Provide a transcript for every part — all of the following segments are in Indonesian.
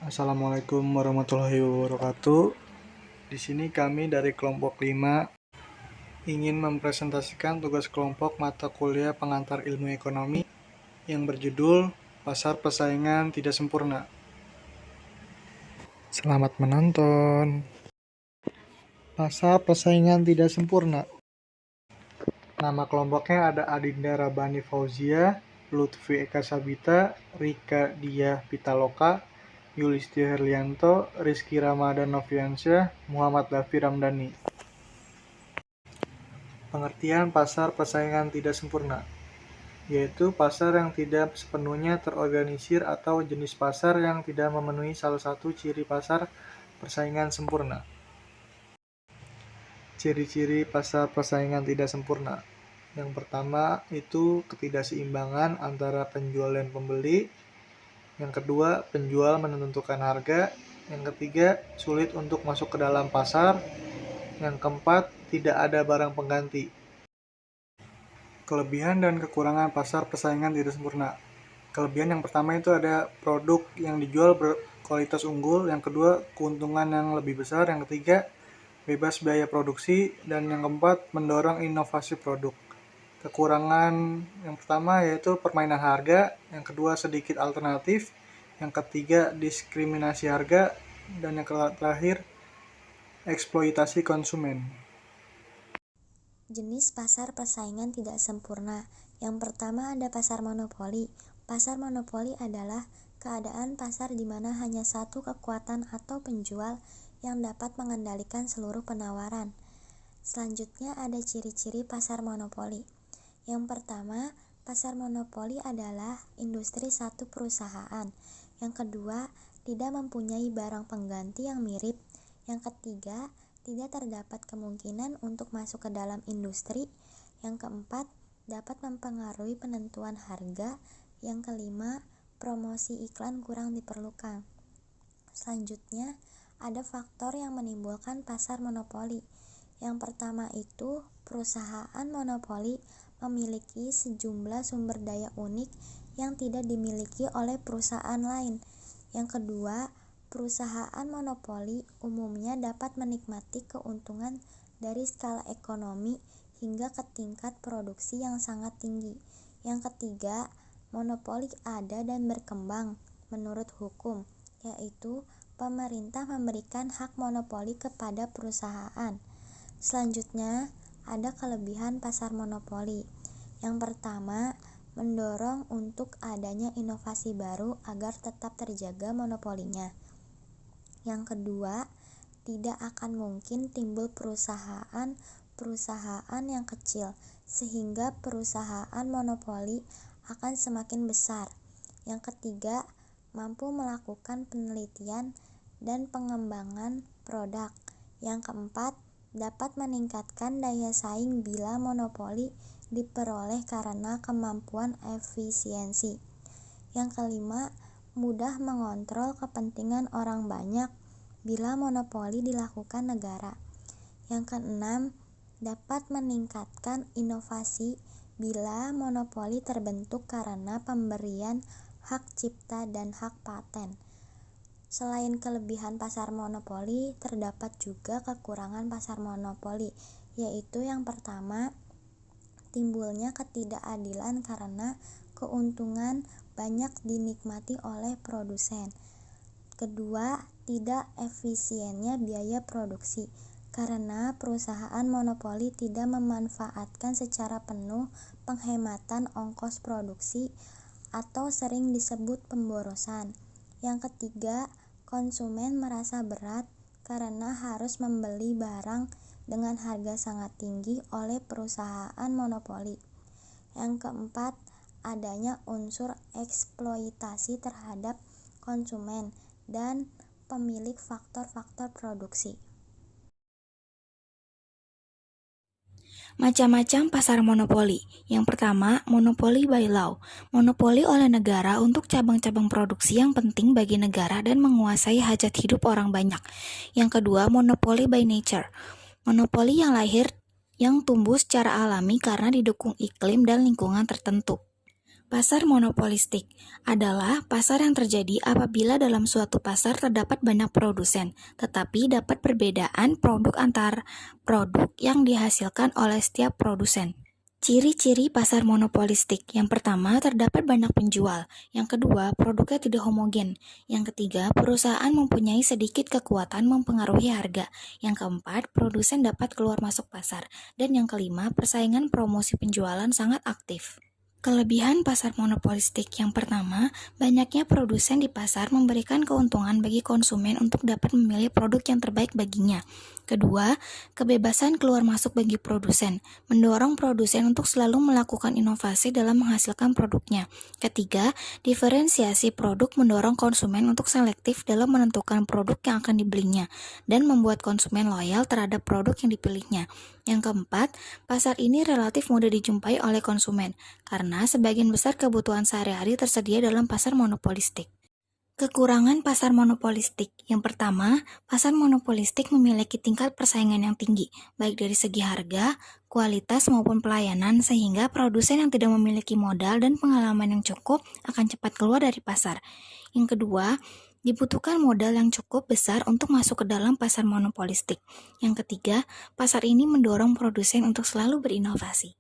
Assalamualaikum warahmatullahi wabarakatuh. Di sini kami dari kelompok 5 ingin mempresentasikan tugas kelompok mata kuliah pengantar ilmu ekonomi yang berjudul Pasar Persaingan Tidak Sempurna. Selamat menonton. Pasar Persaingan Tidak Sempurna. Nama kelompoknya ada Adinda Rabani Fauzia, Lutfi Eka Sabita, Rika Diah Pitaloka, Yulistio Herlianto, Rizky Ramadan Noviansyah, Muhammad Dafi Ramdhani. Pengertian pasar persaingan tidak sempurna, yaitu pasar yang tidak sepenuhnya terorganisir atau jenis pasar yang tidak memenuhi salah satu ciri pasar persaingan sempurna. Ciri-ciri pasar persaingan tidak sempurna. Yang pertama itu ketidakseimbangan antara penjual dan pembeli. Yang kedua, penjual menentukan harga. Yang ketiga, sulit untuk masuk ke dalam pasar. Yang keempat, tidak ada barang pengganti. Kelebihan dan kekurangan pasar persaingan tidak sempurna. Kelebihan yang pertama itu ada produk yang dijual berkualitas unggul. Yang kedua, keuntungan yang lebih besar. Yang ketiga, bebas biaya produksi. Dan yang keempat, mendorong inovasi produk. Kekurangan yang pertama yaitu permainan harga. Yang kedua, sedikit alternatif. Yang ketiga, diskriminasi harga. Dan yang terakhir, eksploitasi konsumen. Jenis pasar persaingan tidak sempurna. Yang pertama ada pasar monopoli. Pasar monopoli adalah keadaan pasar di mana hanya satu kekuatan atau penjual yang dapat mengendalikan seluruh penawaran. Selanjutnya ada ciri-ciri pasar monopoli. Yang pertama, pasar monopoli adalah industri satu perusahaan. Yang kedua, tidak mempunyai barang pengganti yang mirip. Yang ketiga, tidak terdapat kemungkinan untuk masuk ke dalam industri. Yang keempat, dapat mempengaruhi penentuan harga. Yang kelima, promosi iklan kurang diperlukan. Selanjutnya, ada faktor yang menimbulkan pasar monopoli. Yang pertama itu, perusahaan monopoli memiliki sejumlah sumber daya unik yang tidak dimiliki oleh perusahaan lain. Yang kedua, perusahaan monopoli umumnya dapat menikmati keuntungan dari skala ekonomi hingga ke tingkat produksi yang sangat tinggi. Yang ketiga, monopoli ada dan berkembang menurut hukum, yaitu pemerintah memberikan hak monopoli kepada perusahaan. Selanjutnya, ada kelebihan pasar monopoli. Yang pertama, mendorong untuk adanya inovasi baru agar tetap terjaga monopolinya. Yang kedua, tidak akan mungkin timbul perusahaan yang kecil, sehingga perusahaan monopoli akan semakin besar. Yang ketiga, mampu melakukan penelitian dan pengembangan produk. Yang keempat, dapat meningkatkan daya saing bila monopoli diperoleh karena kemampuan efisiensi. Yang kelima, mudah mengontrol kepentingan orang banyak bila monopoli dilakukan negara. Yang keenam, dapat meningkatkan inovasi bila monopoli terbentuk karena pemberian hak cipta dan hak paten. Selain kelebihan pasar monopoli, terdapat juga kekurangan pasar monopoli, yaitu yang pertama, timbulnya ketidakadilan karena keuntungan banyak dinikmati oleh produsen. Kedua, tidak efisiennya biaya produksi, karena perusahaan monopoli tidak memanfaatkan secara penuh penghematan ongkos produksi atau sering disebut pemborosan. Yang ketiga, konsumen merasa berat karena harus membeli barang dengan harga sangat tinggi oleh perusahaan monopoli. Yang keempat, adanya unsur eksploitasi terhadap konsumen dan pemilik faktor-faktor produksi. Macam-macam pasar monopoli. Yang pertama, monopoli by law. Monopoli oleh negara untuk cabang-cabang produksi yang penting bagi negara dan menguasai hajat hidup orang banyak. Yang kedua, monopoli by nature. Monopoli yang lahir yang tumbuh secara alami karena didukung iklim dan lingkungan tertentu. Pasar monopolistik adalah pasar yang terjadi apabila dalam suatu pasar terdapat banyak produsen, tetapi dapat perbedaan produk antar produk yang dihasilkan oleh setiap produsen. Ciri-ciri pasar monopolistik: yang pertama, terdapat banyak penjual. Yang kedua, produknya tidak homogen. Yang ketiga, perusahaan mempunyai sedikit kekuatan mempengaruhi harga. Yang keempat, produsen dapat keluar masuk pasar. Dan yang kelima, persaingan promosi penjualan sangat aktif. Kelebihan pasar monopolistik: yang pertama, banyaknya produsen di pasar memberikan keuntungan bagi konsumen untuk dapat memilih produk yang terbaik baginya. Kedua, kebebasan keluar masuk bagi produsen, mendorong produsen untuk selalu melakukan inovasi dalam menghasilkan produknya. Ketiga, diferensiasi produk mendorong konsumen untuk selektif dalam menentukan produk yang akan dibelinya, dan membuat konsumen loyal terhadap produk yang dipilihnya. Yang keempat, pasar ini relatif mudah dijumpai oleh konsumen, karena sebagian besar kebutuhan sehari-hari tersedia dalam pasar monopolistik. Kekurangan pasar monopolistik: yang pertama, pasar monopolistik memiliki tingkat persaingan yang tinggi, baik dari segi harga, kualitas maupun pelayanan, sehingga produsen yang tidak memiliki modal dan pengalaman yang cukup akan cepat keluar dari pasar. Yang kedua, dibutuhkan modal yang cukup besar untuk masuk ke dalam pasar monopolistik. Yang ketiga, pasar ini mendorong produsen untuk selalu berinovasi.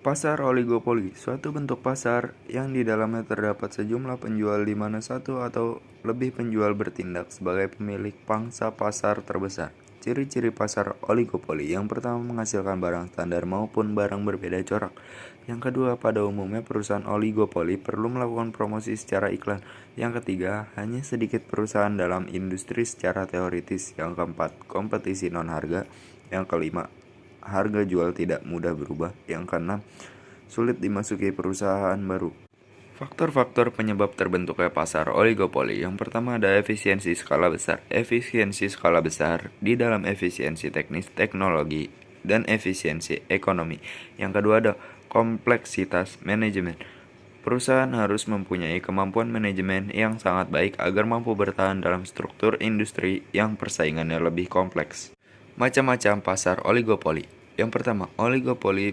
Pasar oligopoli, suatu bentuk pasar yang di dalamnya terdapat sejumlah penjual di mana satu atau lebih penjual bertindak sebagai pemilik pangsa pasar terbesar. Ciri-ciri pasar oligopoli: yang pertama, menghasilkan barang standar maupun barang berbeda corak. Yang kedua, pada umumnya perusahaan oligopoli perlu melakukan promosi secara iklan. Yang ketiga, hanya sedikit perusahaan dalam industri secara teoritis. Yang keempat, kompetisi non-harga. Yang kelima, harga jual tidak mudah berubah. Yang keenam, sulit dimasuki perusahaan baru. Faktor-faktor penyebab terbentuknya pasar oligopoli: yang pertama, ada efisiensi skala besar. Efisiensi skala besar di dalam efisiensi teknis, teknologi, dan efisiensi ekonomi. Yang kedua, ada kompleksitas manajemen. Perusahaan harus mempunyai kemampuan manajemen yang sangat baik agar mampu bertahan dalam struktur industri yang persaingannya lebih kompleks. Macam-macam pasar oligopoli: yang pertama, oligopoli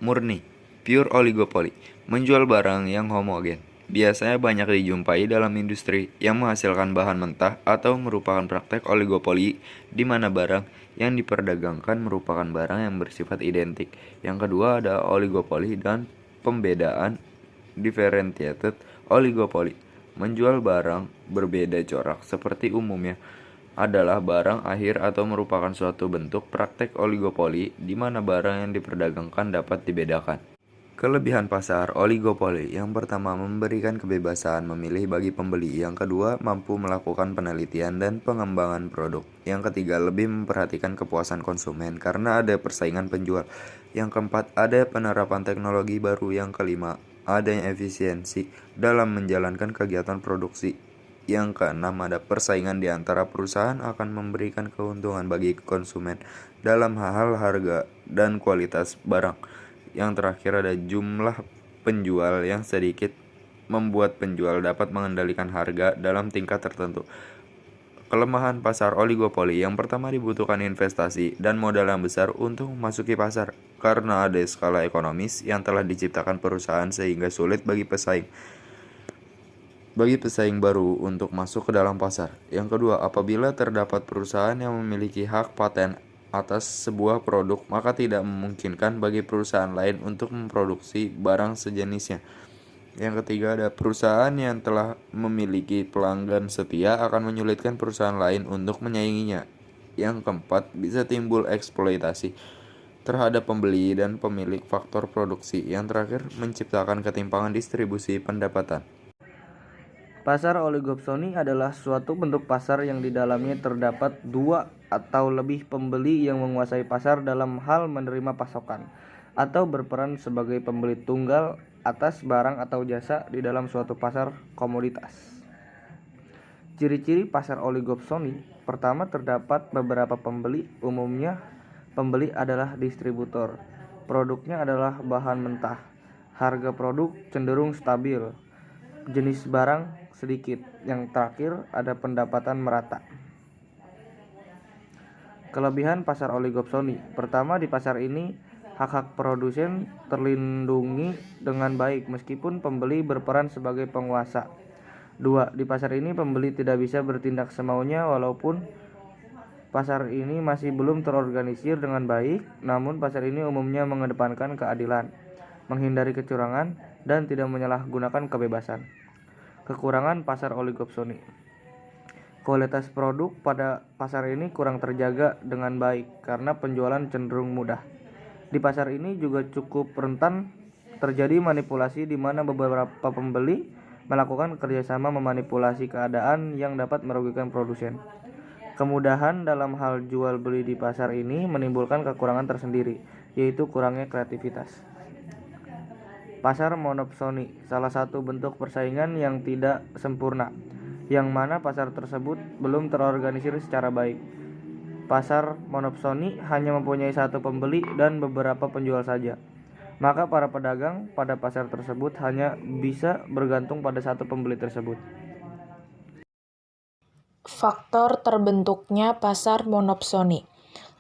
murni, pure oligopoli, menjual barang yang homogen. Biasanya banyak dijumpai dalam industri yang menghasilkan bahan mentah atau merupakan praktek oligopoli di mana barang yang diperdagangkan merupakan barang yang bersifat identik. Yang kedua, ada oligopoli dan pembedaan, differentiated oligopoli, menjual barang berbeda corak. Seperti umumnya adalah barang akhir atau merupakan suatu bentuk praktek oligopoli di mana barang yang diperdagangkan dapat dibedakan. Kelebihan pasar oligopoli: yang pertama, memberikan kebebasan memilih bagi pembeli. Yang kedua, mampu melakukan penelitian dan pengembangan produk. Yang ketiga, lebih memperhatikan kepuasan konsumen karena ada persaingan penjual. Yang keempat, ada penerapan teknologi baru. Yang kelima, adanya efisiensi dalam menjalankan kegiatan produksi. Yang keenam, ada persaingan di antara perusahaan akan memberikan keuntungan bagi konsumen dalam hal harga dan kualitas barang. Yang terakhir, ada jumlah penjual yang sedikit membuat penjual dapat mengendalikan harga dalam tingkat tertentu. Kelemahan pasar oligopoli: yang pertama, dibutuhkan investasi dan modal yang besar untuk memasuki pasar karena ada skala ekonomis yang telah diciptakan perusahaan sehingga sulit bagi pesaing baru untuk masuk ke dalam pasar. Yang kedua, apabila terdapat perusahaan yang memiliki hak paten atas sebuah produk, maka tidak memungkinkan bagi perusahaan lain untuk memproduksi barang sejenisnya. Yang ketiga, ada perusahaan yang telah memiliki pelanggan setia akan menyulitkan perusahaan lain untuk menyainginya. Yang keempat, bisa timbul eksploitasi terhadap pembeli dan pemilik faktor produksi. Yang terakhir, menciptakan ketimpangan distribusi pendapatan. Pasar oligopsoni adalah suatu bentuk pasar yang di dalamnya terdapat dua atau lebih pembeli yang menguasai pasar dalam hal menerima pasokan, atau berperan sebagai pembeli tunggal atas barang atau jasa di dalam suatu pasar komoditas. Ciri-ciri pasar oligopsoni: pertama, terdapat beberapa pembeli. Umumnya, pembeli adalah distributor. Produknya adalah bahan mentah. Harga produk cenderung stabil. Jenis barang sedikit. Yang terakhir, ada pendapatan merata. Kelebihan pasar oligopsoni: pertama, di pasar ini Hak-hak produsen terlindungi dengan baik meskipun pembeli berperan sebagai penguasa. 2. Di pasar ini pembeli tidak bisa bertindak semaunya walaupun pasar ini masih belum terorganisir dengan baik, namun pasar ini umumnya mengedepankan keadilan, menghindari kecurangan, dan tidak menyalahgunakan kebebasan. Kekurangan pasar oligopsoni. Kualitas produk pada pasar ini kurang terjaga dengan baik karena penjualan cenderung mudah. Di pasar ini juga cukup rentan terjadi manipulasi di mana beberapa pembeli melakukan kerjasama memanipulasi keadaan yang dapat merugikan produsen. Kemudahan dalam hal jual beli di pasar ini menimbulkan kekurangan tersendiri, yaitu kurangnya kreativitas. Pasar monopsoni, salah satu bentuk persaingan yang tidak sempurna, yang mana pasar tersebut belum terorganisir secara baik. Pasar monopsoni hanya mempunyai satu pembeli dan beberapa penjual saja. Maka para pedagang pada pasar tersebut hanya bisa bergantung pada satu pembeli tersebut. Faktor terbentuknya pasar monopsoni.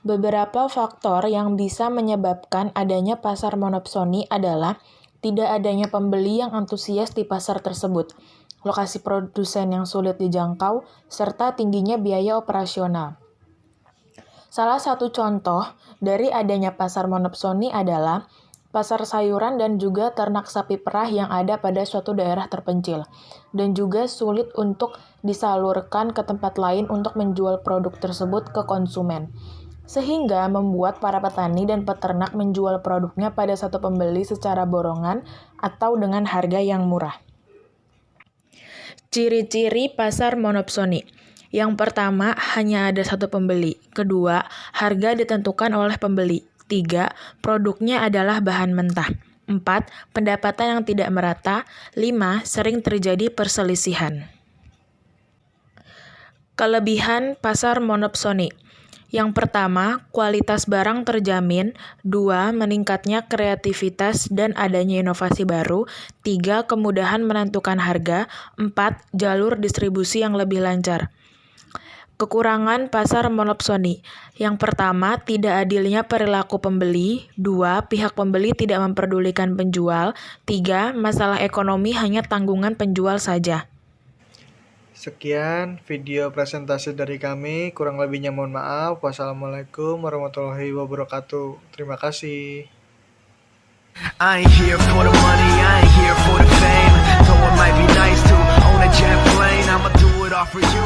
Beberapa faktor yang bisa menyebabkan adanya pasar monopsoni adalah tidak adanya pembeli yang antusias di pasar tersebut, lokasi produsen yang sulit dijangkau, serta tingginya biaya operasional. Salah satu contoh dari adanya pasar monopsoni adalah pasar sayuran dan juga ternak sapi perah yang ada pada suatu daerah terpencil, dan juga sulit untuk disalurkan ke tempat lain untuk menjual produk tersebut ke konsumen, sehingga membuat para petani dan peternak menjual produknya pada satu pembeli secara borongan atau dengan harga yang murah. Ciri-ciri pasar monopsoni. Yang pertama, hanya ada satu pembeli. Kedua, harga ditentukan oleh pembeli. 3. Produknya adalah bahan mentah. 4. Pendapatan yang tidak merata. 5. Sering terjadi perselisihan. Kelebihan pasar monopsoni. Yang pertama, kualitas barang terjamin. 2. Meningkatnya kreativitas dan adanya inovasi baru. 3. Kemudahan menentukan harga. 4. Jalur distribusi yang lebih lancar. Kekurangan pasar monopsoni. Yang pertama, tidak adilnya perilaku pembeli. 2. Pihak pembeli tidak memperdulikan penjual. 3. Masalah ekonomi hanya tanggungan penjual saja. Sekian video presentasi dari kami, kurang lebihnya mohon maaf. Wassalamualaikum warahmatullahi wabarakatuh. Terima kasih. I ain't here for the money, I ain't here for the fame. Though it might be nice to own a jet plane, I'ma do it all for you.